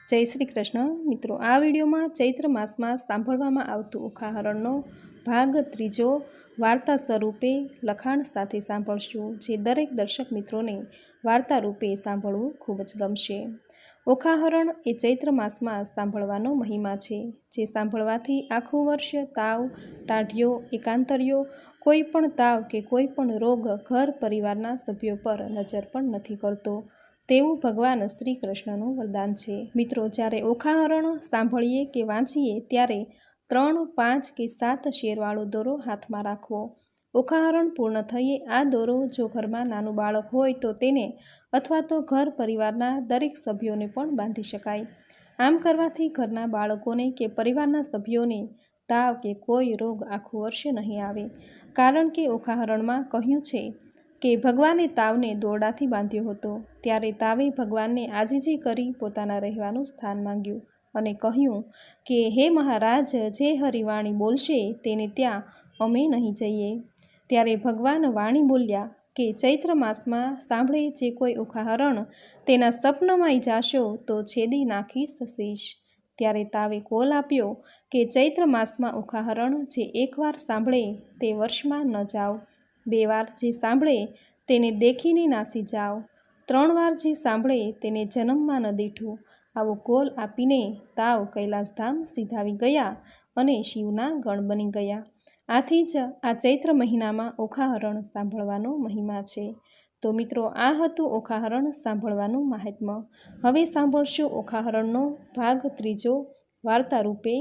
જય શ્રી કૃષ્ણ મિત્રો, આ વિડીયોમાં ચૈત્ર માસમાં સાંભળવામાં આવતું ઉખાહરણનો ભાગ ત્રીજો વાર્તા સ્વરૂપે લખાણ સાથે સાંભળશું, જે દરેક દર્શક મિત્રોને વાર્તા રૂપે સાંભળવું ખૂબ જ ગમશે. ઉખાહરણ એ ચૈત્ર માસમાં સાંભળવાનો મહિમા છે, જે સાંભળવાથી આખું વર્ષ તાવ, ટાઢિયો, એકાંતરિયો, કોઈ પણ તાવ કે કોઈ પણ રોગ ઘર પરિવારના સભ્યો પર નજર પણ નથી કરતો તેવું ભગવાન શ્રી કૃષ્ણનું વરદાન છે. મિત્રો, જ્યારે ઉખાહરણ સાંભળીએ કે વાંચીએ ત્યારે 3, 5 કે 7 શેરવાળો દોરો હાથમાં રાખવો. ઉખાહરણ પૂર્ણ થઈએ આ દોરો જો ઘરમાં નાનું બાળક હોય તો તેને અથવા તો ઘર પરિવારના દરેક સભ્યોને પણ બાંધી શકાય. આમ કરવાથી ઘરના બાળકોને કે પરિવારના સભ્યોને તાવ કે કોઈ રોગ આખું વર્ષ નહીં આવે, કારણ કે ઉખાહરણમાં કહ્યું છે કે ભગવાને તાવને દોરડાથી બાંધ્યો હતો. ત્યારે તાવે ભગવાનને આજીજી કરી પોતાના રહેવાનું સ્થાન માંગ્યું અને કહ્યું કે હે મહારાજ, જે હરિવાણી બોલશે તેને ત્યાં અમે નહીં જઈએ. ત્યારે ભગવાન વાણી બોલ્યા કે ચૈત્ર માસમાં સાંભળે જે કોઈ ઉખાહરણ તેના સપનમાંય જાશો તો છેદી નાખીશ શીશ. ત્યારે તાવે કોલ આપ્યો કે ચૈત્ર માસમાં ઉખાહરણ જે એકવાર સાંભળે તે વર્ષમાં ન જાઓ, 2 વાર જે સાંભળે તેને દેખીને નાસી જાઓ, 3 વાર જે સાંભળે તેને જન્મમાં ન દીઠું. આવો કોલ આપીને તાવ કૈલાસધામ સીધાવી ગયા અને શિવના ગણ બની ગયા. આથી જ આ ચૈત્ર મહિનામાં ઉખાહરણ સાંભળવાનો મહિમા છે. તો મિત્રો, આ હતું ઉખાહરણ સાંભળવાનું મહાત્મ્ય. હવે સાંભળશું ઉખાહરણનો ભાગ ત્રીજો વાર્તા રૂપે,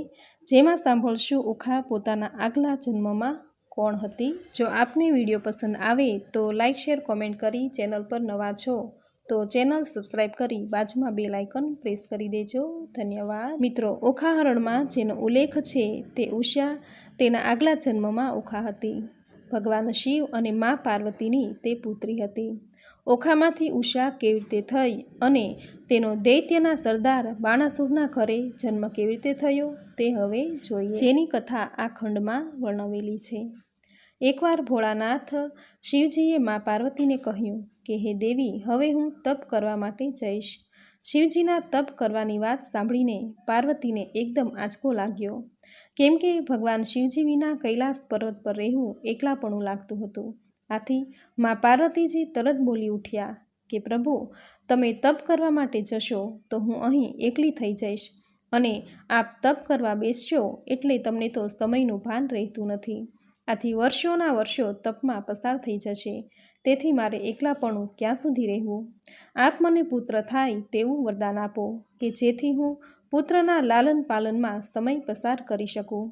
જેમાં સાંભળશું ઉખા પોતાના આગલા જન્મમાં કોણ હતી. જો આપને વિડીયો પસંદ આવે તો લાઇક, શેર, કોમેન્ટ કરી ચેનલ પર નવા છો તો ચેનલ સબસ્ક્રાઈબ કરી બાજુમાં બેલ આઇકન પ્રેસ કરી દેજો. ધન્યવાદ. મિત્રો, ઉખાહરણમાં જેનો ઉલ્લેખ છે તે ઉષા તેના આગલા જન્મમાં ઉખા હતી. ભગવાન શિવ અને મા પાર્વતીની તે પુત્રી હતી. ઓખામાંથી ઉષા કેવી રીતે થઈ અને તેનો દૈત્યના સરદાર બાણાસુરના ઘરે જન્મ કેવી રીતે થયો તે હવે જોઈએ, જેની કથા આ ખંડમાં વર્ણવેલી છે. એકવાર ભોળાનાથ શિવજીએ મા પાર્વતીને કહ્યું કે હે દેવી, હવે હું તપ કરવા માટે જઈશ. શિવજીના તપ કરવાની વાત સાંભળીને પાર્વતીને એકદમ આંચકો લાગ્યો, કેમ કે ભગવાન શિવજી વિના કૈલાસ પર્વત પર રહેવું એકલાપણું લાગતું હતું. આથી મા પાર્વતીજી તરત બોલી ઉઠ્યા કે પ્રભુ, તમે તપ કરવા માટે જશો તો હું અહીં એકલી થઈ જઈશ, અને આપ તપ કરવા બેસશો એટલે તમને તો સમયનું ભાન રહેતું નથી. આથી વર્ષોના વર્ષો તપમાં પસાર થઈ જશે. તેથી મારે એકલાપણું ક્યાં સુધી રહેવું? આપ મને પુત્ર થાય તેવું વરદાન આપો કે જેથી હું પુત્રના લાલન પાલનમાં સમય પસાર કરી શકું.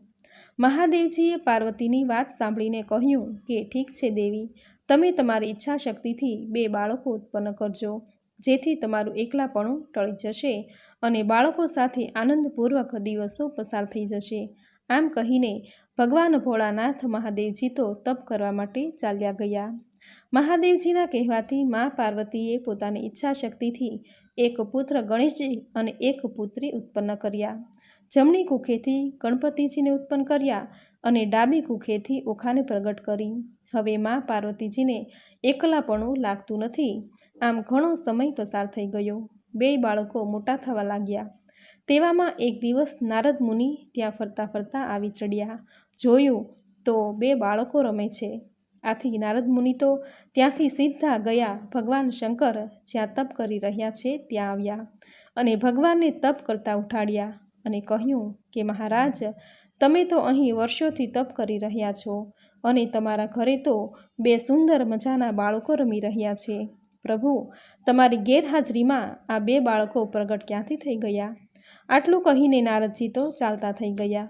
મહાદેવજીએ પાર્વતીની વાત સાંભળીને કહ્યું કે ઠીક છે દેવી, તમે તમારી ઈચ્છા શક્તિથી 2 બાળકો ઉત્પન્ન કરજો, જેથી તમારું એકલાપણું ટળી જશે અને બાળકો સાથે આનંદપૂર્વક દિવસો પસાર થઈ જશે. આમ કહીને ભગવાન ભોળાનાથ મહાદેવજી તો તપ કરવા માટે ચાલ્યા ગયા. મહાદેવજીના કહેવાથી મા પાર્વતીએ પોતાની ઈચ્છા શક્તિથી એક પુત્ર ગણેશજી અને એક પુત્રી ઉત્પન્ન કર્યા. જમણી કુખેથી ગણપતિજીને ઉત્પન્ન કર્યા અને ડાબી કુખેથી ઓખાને પ્રગટ કરી. હવે મા પાર્વતીજીને એકલાપણું લાગતું નથી. આમ ઘણો સમય પસાર થઈ ગયો. 2 બાળકો મોટા થવા લાગ્યા. તેવામાં એક દિવસ નારદ મુનિ ત્યાં ફરતા ફરતા આવી ચડ્યા. જોયું તો 2 બાળકો રમે છે. આથી નારદ મુનિ તો ત્યાંથી સીધા ગયા ભગવાન શંકર જ્યાં તપ કરી રહ્યા છે ત્યાં આવ્યા અને ભગવાનને તપ કરતા ઉઠાડ્યા અને કહ્યું કે મહારાજ, તમે તો અહીં વર્ષોથી તપ કરી રહ્યા છો અને તમારા ઘરે તો 2 સુંદર મજાના બાળકો રમી રહ્યા છે. પ્રભુ, તમારી ગેરહાજરીમાં આ 2 બાળકો પ્રગટ ક્યાંથી થઈ ગયા? આટલું કહીને નારદજી તો ચાલતા થઈ ગયા.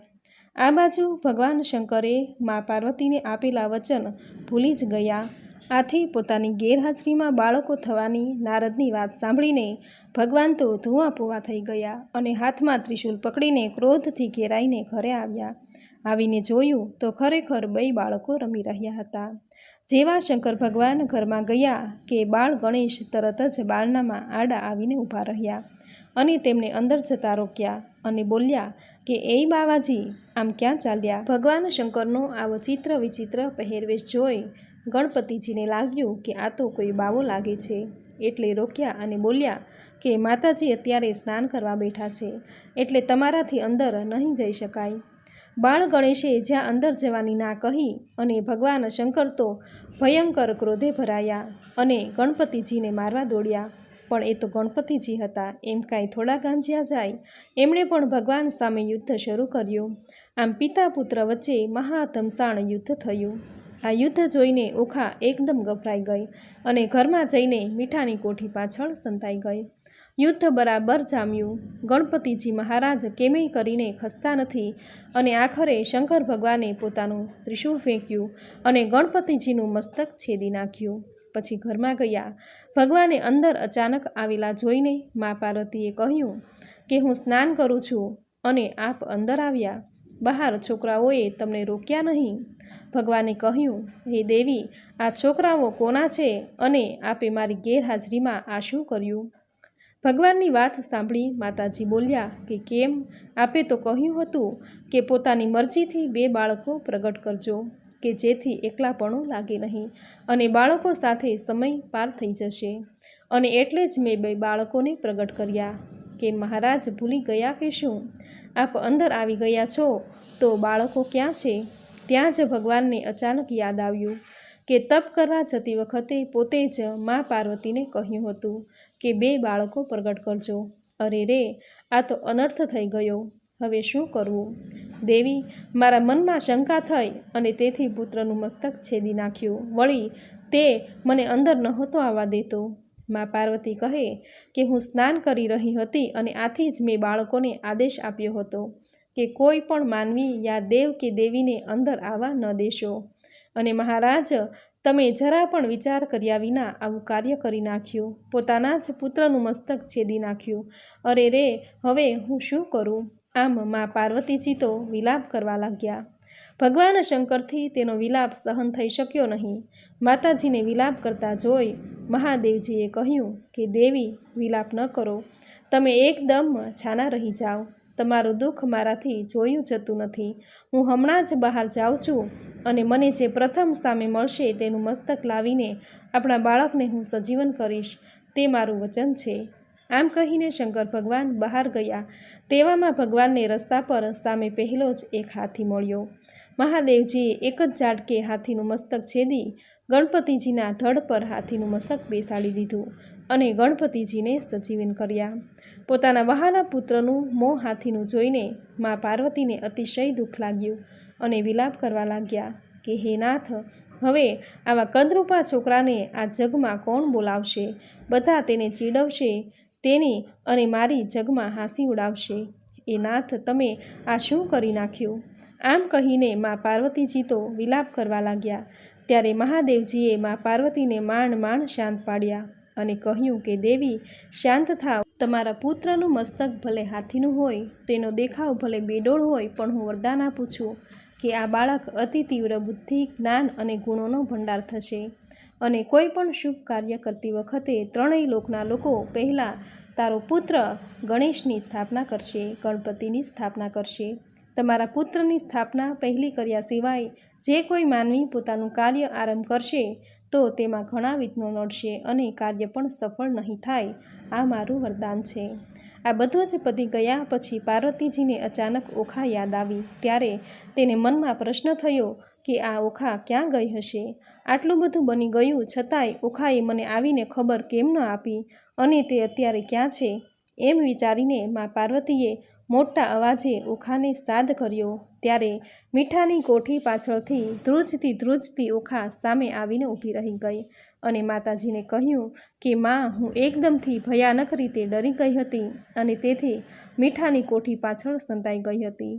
આ બાજુ ભગવાન શંકરે મા પાર્વતીને આપેલા વચન ભૂલી જ ગયા. આથી પોતાની ગેરહાજરીમાં બાળકો થવાની નારદની વાત સાંભળીને ભગવાન તો ધુઆપુઆ થઈ ગયા અને હાથમાં ત્રિશૂલ પકડીને ક્રોધથી ઘેરાઈને ઘરે આવ્યા. આવીને જોયું તો ખરેખર 2 બાળકો રમી રહ્યા હતા. જેવા શંકર ભગવાન ઘરમાં ગયા કે બાળ ગણેશ તરત જ બારણામાં આડા આવીને ઊભા રહ્યા અને તેમને અંદર જતા રોક્યા અને બોલ્યા કે એ બાવાજી, આમ ક્યાં ચાલ્યા? ભગવાન શંકરનો આવો ચિત્ર વિચિત્ર પહેરવેશ જોઈ ગણપતિજીને લાગ્યું કે આ તો કોઈ બાવો લાગે છે. એટલે રોક્યા અને બોલ્યા કે માતાજી અત્યારે સ્નાન કરવા બેઠા છે, એટલે તમારાથી અંદર નહીં જઈ શકાય. બાળ ગણેશે જ્યાં અંદર જવાની ના કહી અને ભગવાન શંકર તો ભયંકર ક્રોધે ભરાયા અને ગણપતિજીને મારવા દોડ્યા. પણ એ તો ગણપતિજી હતા, એમ કાંઈ થોડા ગાંજ્યા જાય. એમણે પણ ભગવાન સામે યુદ્ધ શરૂ કર્યું. આમ પિતા પુત્ર વચ્ચે મહાધમસાણ યુદ્ધ થયું. આ યુદ્ધ જોઈને ઓખા એકદમ ગભરાઈ ગઈ અને ઘરમાં જઈને મીઠાની કોઠી પાછળ સંતાઈ ગઈ. યુદ્ધ બરાબર જામ્યું. ગણપતિજી મહારાજ કેમેય કરીને ખસતા નથી અને આખરે શંકર ભગવાને પોતાનું ત્રિશૂળ ફેંક્યું અને ગણપતિજીનું મસ્તક છેદી નાખ્યું. પછી ઘરમાં ગયા. ભગવાને અંદર અચાનક આવેલા જોઈને મા પાર્વતીએ કહ્યું કે હું સ્નાન કરું છું અને આપ અંદર આવ્યા. બહાર છોકરાઓએ તમને રોક્યા નહીં? ભગવાને કહ્યું, હે દેવી, આ છોકરાઓ કોના છે અને આપે મારી ગેરહાજરીમાં આ શું કર્યું? ભગવાનની વાત સાંભળી માતાજી બોલ્યા કે કેમ, આપે તો કહ્યું હતું કે પોતાની મરજીથી 2 બાળકો પ્રગટ કરજો કે જેથી એકલાપણું લાગે નહીં અને બાળકો સાથે સમય પાર થઈ જશે, અને એટલે જ મેં 2 બાળકોને પ્રગટ કર્યા. કે મહારાજ ભૂલી ગયા કે શું? આપ અંદર આવી ગયા છો તો બાળકો ક્યાં છે? ત્યાં જ ભગવાનને અચાનક યાદ આવ્યું કે તપ કરવા જતી વખતે પોતે જ મા પાર્વતીને કહ્યું હતું કે 2 બાળકો પ્રગટ કરજો. અરે રે, આ તો અનર્થ થઈ ગયો. હવે શું કરવું? દેવી, મારા મનમાં શંકા થઈ અને તેથી પુત્રનું મસ્તક છેદી નાખ્યું. વળી તે મને અંદર નહોતો આવવા દેતો. મા પાર્વતી કહે કે હું સ્નાન કરી રહી હતી અને આથી જ મેં બાળકોને આદેશ આપ્યો હતો કે કોઈ પણ માનવી યા દેવ કે દેવીને અંદર આવવા ન દેશો. અને મહારાજ, તમે જરા પણ વિચાર કર્યા વિના આવું કાર્ય કરી નાખ્યું. પોતાના જ પુત્રનું મસ્તક છેદી નાખ્યું. અરે રે, હવે હું શું કરું? આમ મા પાર્વતીજી તો વિલાપ કરવા લાગ્યા. ભગવાન શંકરથી તેનો વિલાપ સહન થઈ શક્યો નહીં. માતાજીને વિલાપ કરતા જોઈ મહાદેવજીએ કહ્યું કે દેવી, વિલાપ ન કરો. તમે એકદમ છાના રહી જાઓ. તમારું દુઃખ મારાથી જોયું જતું નથી. હું હમણાં જ બહાર જાઉં છું અને મને જે પ્રથમ સામે મળશે તેનું મસ્તક લાવીને આપણા બાળકને હું સજીવન કરીશ, તે મારું વચન છે. આમ કહીને શંકર ભગવાન બહાર ગયા. તેવામાં ભગવાનને રસ્તા પર સામે પહેલો જ એક હાથી મળ્યો. મહાદેવજીએ એક જ ઝાટકે હાથીનું મસ્તક છેદી ગણપતિજીના ધડ પર હાથીનું મસ્તક બેસાડી દીધું અને ગણપતિજીને સજીવન કર્યા. પોતાના વહાલા પુત્રનું મોં હાથીનું જોઈને મા પાર્વતીને અતિશય દુઃખ લાગ્યું અને વિલાપ કરવા લાગ્યા કે હે નાથ, હવે આવા કદરૂપા છોકરાને આ જગમાં કોણ બોલાવશે? બધા તેને ચીડવશે, તેની અને મારી જગમાં હાંસી ઉડાવશે. એ નાથ, તમે આ શું કરી નાખ્યું? આમ કહીને મા પાર્વતીજી તો વિલાપ કરવા લાગ્યા. ત્યારે મહાદેવજીએ મા પાર્વતીને માંડ શાંત પાડ્યા અને કહ્યું કે દેવી, શાંત થાવ. તમારા પુત્રનું મસ્તક ભલે હાથીનું હોય, તેનો દેખાવ ભલે બેડોળ હોય, પણ હું વરદાન આપું છું કે આ બાળક અતિ તીવ્ર બુદ્ધિ, જ્ઞાન અને ગુણોનો ભંડાર થશે અને કોઈ પણ શુભ કાર્ય કરતી વખતે 3 લોકના લોકો પહેલાં તારો પુત્ર ગણેશની સ્થાપના કરશે, ગણપતિની સ્થાપના કરશે. તમારા પુત્રની સ્થાપના પહેલી કર્યા સિવાય જે કોઈ માનવી પોતાનું કાર્ય આરંભ કરશે તો તેમાં ઘણા વિઘ્નો નડશે અને કાર્ય પણ સફળ નહીં થાય. આ મારું વરદાન છે. આ બધું જ પતી ગયા પછી પાર્વતીજીને અચાનક ઓખા યાદ આવી. ત્યારે તેને મનમાં પ્રશ્ન થયો કે આ ઓખા ક્યાં ગઈ હશે? આટલું બધું બની ગયું છતાંય ઓખાએ મને આવીને ખબર કેમ ન આપી અને તે અત્યારે ક્યાં છે? એમ વિચારીને મા પાર્વતીએ મોટા અવાજે ઓખાને સાદ કર્યો. ત્યારે મીઠાની કોઠી પાછળથી ધ્રુજતી ઓખા સામે આવીને ઊભી રહી ગઈ અને માતાજીને કહ્યું કે માં, હું એકદમથી ભયાનક રીતે ડરી ગઈ હતી અને તેથી મીઠાની કોઠી પાછળ સંતાઈ ગઈ હતી.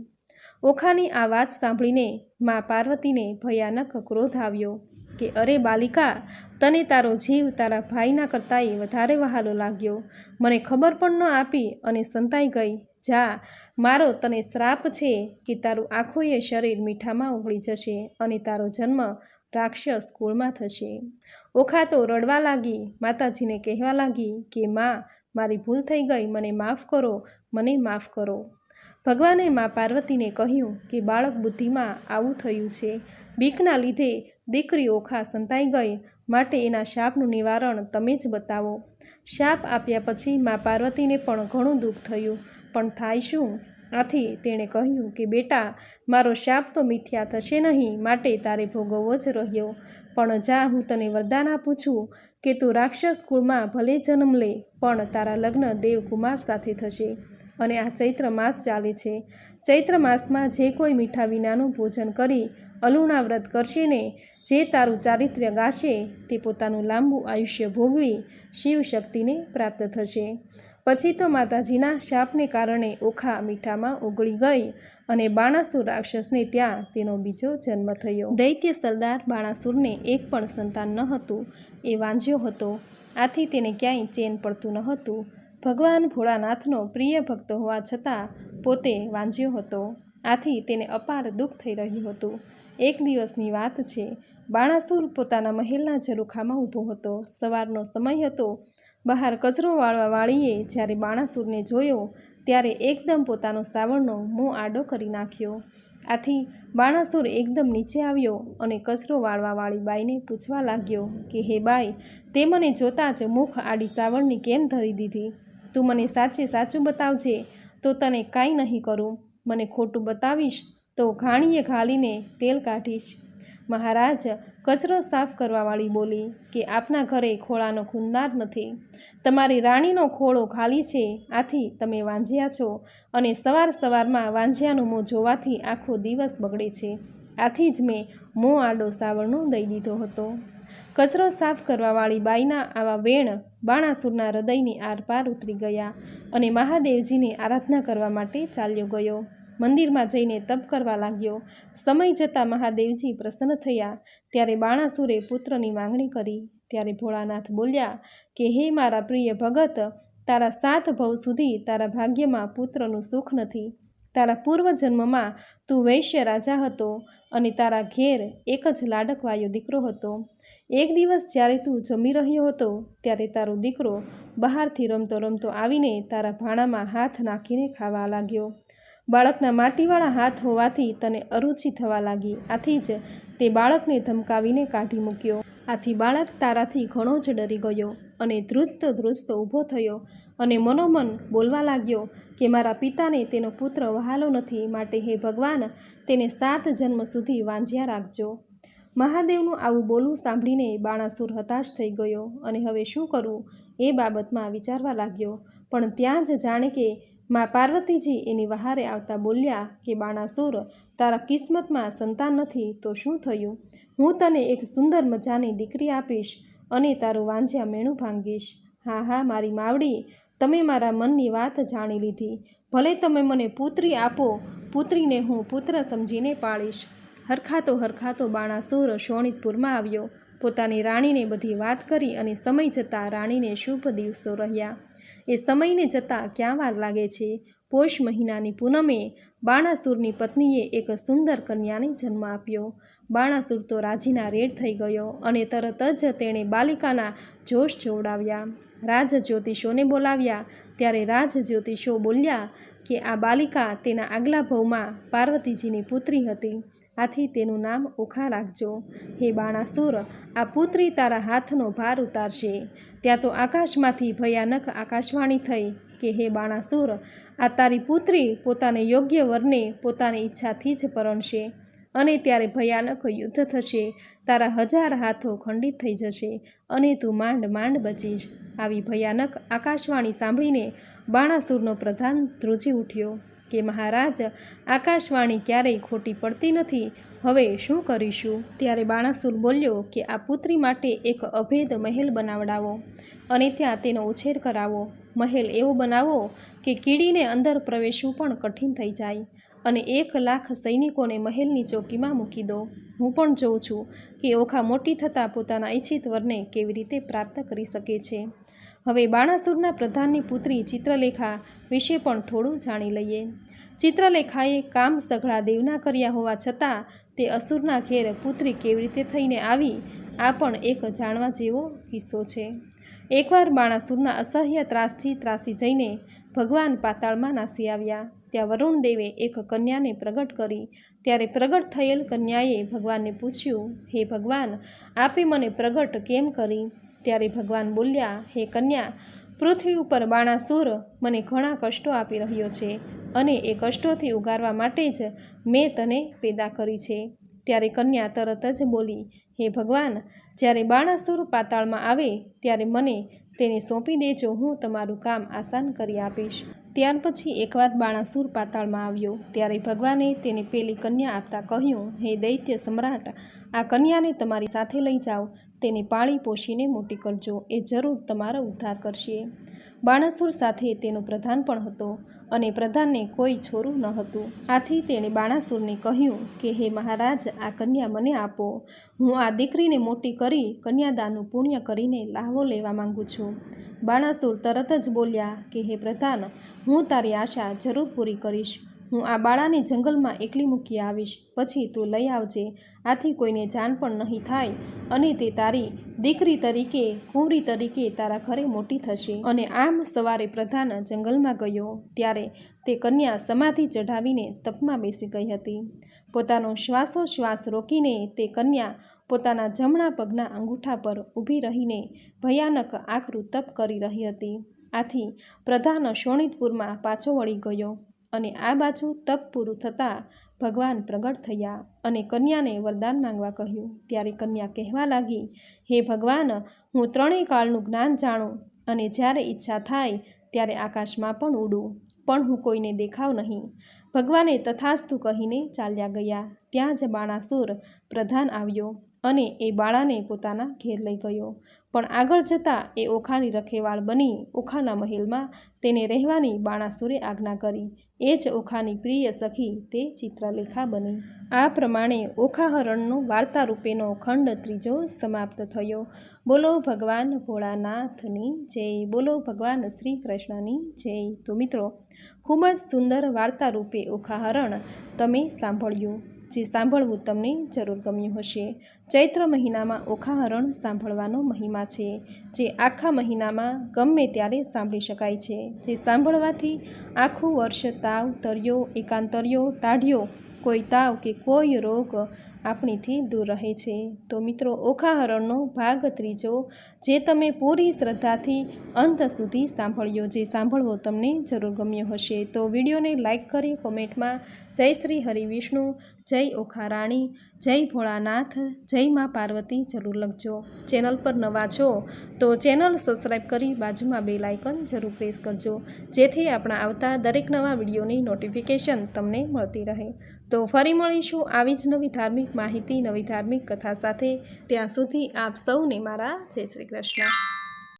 ઓખાની આ વાત સાંભળીને મા પાર્વતીને ભયાનક ક્રોધ આવ્યો કે અરે બાલિકા, તને તારો જીવ તારા ભાઈના કરતાંય વધારે વહાલો લાગ્યો. મને ખબર પણ ન આપી અને સંતાઈ ગઈ. જા, મારો તને શ્રાપ છે કે તારું આખું શરીર મીઠામાં ઓગળી જશે અને તારો જન્મ રાક્ષસ કુળમાં થશે. ઓખા તો રડવા લાગી. માતાજીને કહેવા લાગી કે માં, મારી ભૂલ થઈ ગઈ, મને માફ કરો, મને માફ કરો. ભગવાને મા પાર્વતીને કહ્યું કે બાળક બુદ્ધિમાં આવું થયું છે. બીકના લીધે દીકરી ઓખા સંતાઈ ગઈ માટે એના શાપનું નિવારણ તમે જ બતાવો. શાપ આપ્યા પછી મા પાર્વતીને પણ ઘણું દુઃખ થયું, પણ થાય શું? આથી તેણે કહ્યું કે બેટા, મારો શાપ તો મિથ્યા થશે નહીં, માટે તારે ભોગવવો જ રહ્યો. પણ જા, હું તને વરદાન આપું છું કે તું રાક્ષસ કુળમાં ભલે જન્મ લે, પણ તારા લગ્ન દેવકુમાર સાથે થશે. અને આ ચૈત્ર માસ ચાલે છે. ચૈત્ર માસમાં જે કોઈ મીઠા વિનાનું ભોજન કરી અલુણા વ્રત કરશે ને, જે તારું ચારિત્ર્ય ગાશે, તે પોતાનું લાંબુ આયુષ્ય ભોગવી શિવ શક્તિને પ્રાપ્ત થશે. પછી તો માતાજીના શાપને કારણે ઓખા મીઠામાં ઓગળી ગઈ અને બાણાસુર રાક્ષસને ત્યાં તેનો બીજો જન્મ થયો. દૈત્ય સરદાર બાણાસુરને એક પણ સંતાન ન હતું. એ વાંઝ્યો હતો. આથી તેને ક્યાંય ચેન પડતું ન હતું. ભગવાન ભોળાનાથનો પ્રિય ભક્ત હોવા છતાં પોતે વાંઝ્યો હતો. આથી તેને અપાર દુઃખ થઈ રહ્યું હતું. એક દિવસની વાત છે. બાણાસુર પોતાના મહેલના ઝરૂખામાં ઊભો હતો. સવારનો સમય હતો. બહાર કચરો વાળવા વાળીએ જ્યારે બાણાસુરને જોયો ત્યારે એકદમ પોતાનો સાવરણનો મોં આડો કરી નાખ્યો. આથી બાણાસુર એકદમ નીચે આવ્યો અને કચરો વાળવા વાળી બાઈને પૂછવા લાગ્યો કે હે બાઈ, તે મને જોતાં જ મુખ આડી સાવરણી કેમ ધરી દીધી? તું મને સાચે સાચું બતાવજે તો તને કાંઈ નહીં કરું. મને ખોટું બતાવીશ તો ઘાણીએ ઘાલીને તેલ કાઢીશ. મહારાજ, કચરો સાફ કરવાવાળી બોલી કે આપના ઘરે ખોળાનો ખૂંદનાર નથી. તમારી રાણીનો ખોળો ખાલી છે. આથી તમે વાંઝ્યા છો અને સવાર સવારમાં વાંઝ્યાનું મોં જોવાથી આખો દિવસ બગડે છે. આથી જ મેં મોં આડો સાવરણો દઈ દીધો હતો. કચરો સાફ કરવાવાળી બાઈના આવા વેણ બાણાસુરના હૃદયની આરપાર ઉતરી ગયા અને મહાદેવજીની આરાધના કરવા માટે ચાલ્યો ગયો. મંદિરમાં જઈને તપ કરવા લાગ્યો. સમય જતાં મહાદેવજી પ્રસન્ન થયા. ત્યારે બાણાસુરે પુત્રની માંગણી કરી. ત્યારે ભોળાનાથ બોલ્યા કે હે મારા પ્રિય ભગત, તારા 7 ભવ સુધી તારા ભાગ્યમાં પુત્રનું સુખ નથી. તારા પૂર્વજન્મમાં તું વૈશ્ય રાજા હતો અને તારા ઘેર એક જ લાડકવાયો દીકરો હતો. એક દિવસ જ્યારે તું જમી રહ્યો હતો ત્યારે તારો દીકરો બહારથી રમતો રમતો આવીને તારા ભાણામાં હાથ નાખીને ખાવા લાગ્યો. બાળકના માટીવાળા હાથ હોવાથી તને અરુચિ થવા લાગી. આથી જ તે બાળકને ધમકાવીને કાઢી મૂક્યો. આથી બાળક તારાથી ઘણો જ ડરી ગયો અને ધ્રુજતો ઊભો થયો અને મનોમન બોલવા લાગ્યો કે મારા પિતાને તેનો પુત્ર વહાલો નથી, માટે હે ભગવાન, તેને 7 જન્મ સુધી વાંઝ્યા રાખજો. મહાદેવનું આવું બોલવું સાંભળીને બાણાસુર હતાશ થઈ ગયો અને હવે શું કરવું એ બાબતમાં વિચારવા લાગ્યો. પણ ત્યાં જ જાણે કે મા પાર્વતીજી એની વહારે આવતા બોલ્યા કે બાણાસુર, તારા કિસ્મતમાં સંતાન નથી તો શું થયું? હું તને એક સુંદર મજાની દીકરી આપીશ અને તારું વાંઝ્યા મેણું ભાંગીશ. હા હા, મારી માવડી, તમે મારા મનની વાત જાણી લીધી. ભલે તમે મને પુત્રી આપો, પુત્રીને હું પુત્ર સમજીને પાળીશ. હરખાતો બાણાસુર શોણિતપુરમાં આવ્યો. પોતાની રાણીને બધી વાત કરી અને સમય જતાં રાણીને શુભ દિવસો રહ્યા. એ સમયને જતાં ક્યાં વાર લાગે છે. પોષ મહિનાની પૂનમે બાણાસુરની પત્નીએ એક સુંદર કન્યાને જન્મ આપ્યો. બાણાસુર તો રાજીના રેડ થઈ ગયો અને તરત જ તેણે બાલિકાના જોશ જોવડાવ્યા. રાજ જ્યોતિષોને બોલાવ્યા. ત્યારે રાજ જ્યોતિષો બોલ્યા કે આ બાલિકા તેના આગલા ભવમાં પાર્વતીજીની પુત્રી હતી. આથી તેનું નામ ઓખા રાખજો. હે બાણાસુર, આ પુત્રી તારા હાથનો ભાર ઉતારશે. ત્યાં તો આકાશમાંથી ભયાનક આકાશવાણી થઈ કે હે બાણાસુર, આ તારી પુત્રી પોતાને યોગ્ય વરને પોતાની ઈચ્છાથી જ પરણશે અને ત્યારે ભયાનક યુદ્ધ થશે. તારા 1000 હાથો ખંડિત થઈ જશે અને તું માંડ બચીશ. આવી ભયાનક આકાશવાણી સાંભળીને બાણાસુરનો પ્રધાન ધ્રુજી ઉઠ્યો કે મહારાજ, આકાશવાણી ક્યારેય ખોટી પડતી નથી. હવે શું કરીશું? ત્યારે બાણાસુર બોલ્યો કે આ પુત્રી માટે એક અભેદ મહેલ બનાવડાવો અને ત્યાં તેનો ઉછેર કરાવો. મહેલ એવો બનાવો કે કીડીને અંદર પ્રવેશવું પણ કઠિન થઈ જાય અને 1 લાખ સૈનિકોને મહેલની ચોકીમાં મૂકી દો. હું પણ જોઉં છું કે ઓખા મોટી થતાં પોતાના ઈચ્છિત વરને કેવી રીતે પ્રાપ્ત કરી શકે છે. હવે બાણાસુરના પ્રધાનની પુત્રી ચિત્રલેખા વિશે પણ થોડું જાણી લઈએ. ચિત્રલેખાએ કામ સઘળા દેવના કર્યા હોવા છતાં તે અસુરના ઘેર પુત્રી કેવી રીતે થઈને આવી, આ પણ એક જાણવા જેવો કિસ્સો છે. એકવાર બાણાસુરના અસહ્ય ત્રાસથી ત્રાસી જઈને ભગવાન પાતાળમાં નાસી આવ્યા. ત્યાં વરુણ દેવે એક કન્યાને પ્રગટ કરી। ત્યારે પ્રગટ થયેલ કન્યાએ ભગવાનને પૂછ્યું, હે ભગવાન, આપે મને પ્રગટ કેમ કરી? ત્યારે ભગવાન બોલ્યા, હે કન્યા, પૃથ્વી ઉપર બાણાસુર મને ઘણા કષ્ટો આપી રહ્યો છે અને એ કષ્ટોથી ઉગારવા માટે જ મેં તને પેદા કરી છે। ત્યારે કન્યા તરત જ બોલી, હે ભગવાન, જ્યારે બાણાસુર પાતાળમાં આવે ત્યારે મને તેને સોંપી દેજો, હું તમારું કામ આસાન કરી આપીશ। ત્યાર પછી એકવાર બાણાસુર પાતાળમાં આવ્યો ત્યારે ભગવાને તેને પેલી કન્યા આપતા કહ્યું, હે દૈત્ય સમ્રાટ, આ કન્યાને તમારી સાથે લઈ જાઓ, તેને પાળી પોષીને મોટી કરજો, એ જરૂર તમારો ઉદ્ધાર કરશે। બાણાસુર સાથે તેનો પ્રધાન પણ હતો અને પ્રધાનને કોઈ છોરું ન હતું। આથી તેણે બાણાસુરને કહ્યું કે હે મહારાજ, આ કન્યા મને આપો, હું આ દીકરીને મોટી કરી કન્યાદાનનું પુણ્ય કરીને લહાવો લેવા માંગુ છું। બાણાસુર તરત જ બોલ્યા કે હે પ્રધાન, હું તારી આશા જરૂર પૂરી કરીશ। હું આ બાળાને જંગલમાં એકલી મૂકી આવીશ, પછી તું લઈ આવજે, આથી કોઈને જાણ પણ નહીં થાય અને તે તારી દીકરી તરીકે, કુંવરી તરીકે તારા ઘરે મોટી થશે। અને આમ સવારે પ્રધાન જંગલમાં ગયો ત્યારે તે કન્યા સમાધિ ચઢાવીને તપમાં બેસી ગઈ હતી। પોતાનો શ્વાસોશ્વાસ રોકીને તે કન્યા પોતાના જમણા પગના અંગૂઠા પર ઊભી રહીને ભયાનક આકરું તપ કરી રહી હતી। આથી પ્રધાન શોણિતપુરમાં પાછો વળી ગયો અને આ બાજુ તપ પૂરું થતાં ભગવાન પ્રગટ થયા અને કન્યાને વરદાન માંગવા કહ્યું। ત્યારે કન્યા કહેવા લાગી, હે ભગવાન, હું ત્રણેય કાળનું જ્ઞાન જાણું અને જ્યારે ઈચ્છા થાય ત્યારે આકાશમાં પણ ઉડું, પણ હું કોઈને દેખાવ નહીં। ભગવાને તથાસ્તુ કહીને ચાલ્યા ગયા। ત્યાં જ બાણાસુર પ્રધાન આવ્યો અને એ બાળાને પોતાના ઘેર લઈ ગયો, પણ આગળ જતાં એ ઓખાની રખેવાળ બની ઓખાના મહેલમાં તેને રહેવાની બાણાસુરે આજ્ઞા કરી। એ જ ઓખાની પ્રિય સખી તે ચિત્રલેખા બની। આ પ્રમાણે ઓખાહરણનો વાર્તા રૂપેનો ખંડ ત્રીજો સમાપ્ત થયો। બોલો ભગવાન ભોળાનાથની જય, બોલો ભગવાન શ્રી કૃષ્ણની જય। તો મિત્રો, ખૂબ જ સુંદર વાર્તા રૂપે ઓખાહરણ તમે સાંભળ્યું, જે સાંભળવું તમને જરૂર ગમ્યું હશે। ચૈત્ર મહિનામાં ઓખાહરણ સાંભળવાનો મહિમા છે, જે આખા મહિનામાં ગમે ત્યારે સાંભળી શકાય છે, જે સાંભળવાથી આખું વર્ષ તાવ, તરિયો, એકાંતરિયો, ટાઢિયો, કોઈ તાવ કે કોઈ રોગ આપણીથી દૂર રહે છે। તો મિત્રો, ઓખાહરણનો ભાગ ત્રીજો જે તમે પૂરી શ્રદ્ધાથી અંત સુધી સાંભળ્યો, જે સાંભળવો તમને જરૂર ગમ્યો હશે, તો વિડીયોને લાઇક કરી કોમેન્ટમાં જય શ્રી હરિવિષ્ણુ, જય ઓખારાણી, જય ભોળાનાથ, જય મા પાર્વતી જરૂર લખજો। ચેનલ પર નવા છો તો ચેનલ સબસ્ક્રાઈબ કરી બાજુમાં બેલ આઇકન જરૂર પ્રેસ કરજો, જેથી આપણા આવતા દરેક નવા વિડીયોની નોટિફિકેશન તમને મળતી રહે। તો ફરી મળીશું આવી જ નવી ધાર્મિક માહિતી, નવી ધાર્મિક કથા સાથે। ત્યાં સુધી આપ સૌને મારા જય શ્રી કૃષ્ણ।